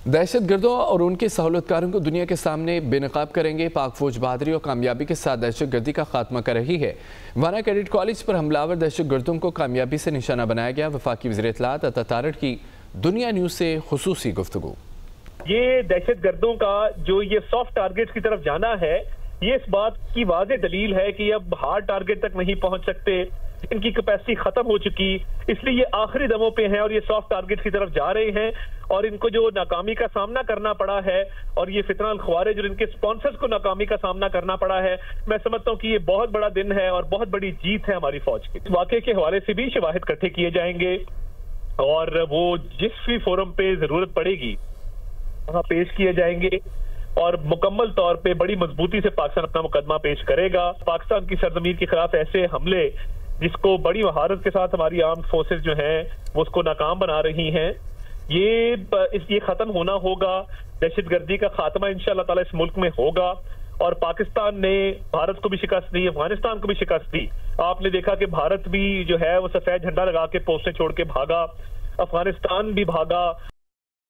दहशतगर्दों और उनके सहूलतकारों को दुनिया के सामने बेनकाब करेंगे। पाक फौज बहादुरी और कामयाबी के साथ दहशतगर्दी का खात्मा कर रही है। वाना कैडेट कॉलेज पर हमलावर दहशतगर्दों को कामयाबी से निशाना बनाया गया। वफाकी वज़ीर इत्तलात अता तारड़ की दुनिया न्यूज़ से खुसूसी गुफ्तगू। ये दहशतगर्दों का जो ये सॉफ्ट टारगेट की तरफ जाना है, ये इस बात की वाज़ेह दलील है कि अब हार्ड टारगेट तक नहीं पहुंच सकते, इनकी कैपेसिटी खत्म हो चुकी, इसलिए ये आखिरी दमों पे हैं और ये सॉफ्ट टारगेट की तरफ जा रहे हैं। और इनको जो नाकामी का सामना करना पड़ा है और ये फितना अल ख्वारिज और इनके स्पॉन्सर्स को नाकामी का सामना करना पड़ा है, मैं समझता हूँ कि ये बहुत बड़ा दिन है और बहुत बड़ी जीत है हमारी फौज की। इस वाक़े के हवाले से भी शवाहिद इकट्ठे किए जाएंगे और वो जिस भी फोरम पे जरूरत पड़ेगी वहां पेश किए जाएंगे और मुकम्मल तौर पे बड़ी मजबूती से पाकिस्तान अपना मुकदमा पेश करेगा। पाकिस्तान की सरजमीन के खिलाफ ऐसे हमले जिसको बड़ी महारत के साथ हमारी आर्म्ड फोर्सेस जो हैं वो उसको नाकाम बना रही हैं, ये खत्म होना होगा। दहशतगर्दी का खात्मा इंशाअल्लाह ताला इस मुल्क में होगा और पाकिस्तान ने भारत को भी शिकस्त दी, अफगानिस्तान को भी शिकस्त दी। आपने देखा कि भारत भी जो है वो सफेद झंडा लगा के पोस्टें छोड़ के भागा, अफगानिस्तान भी भागा।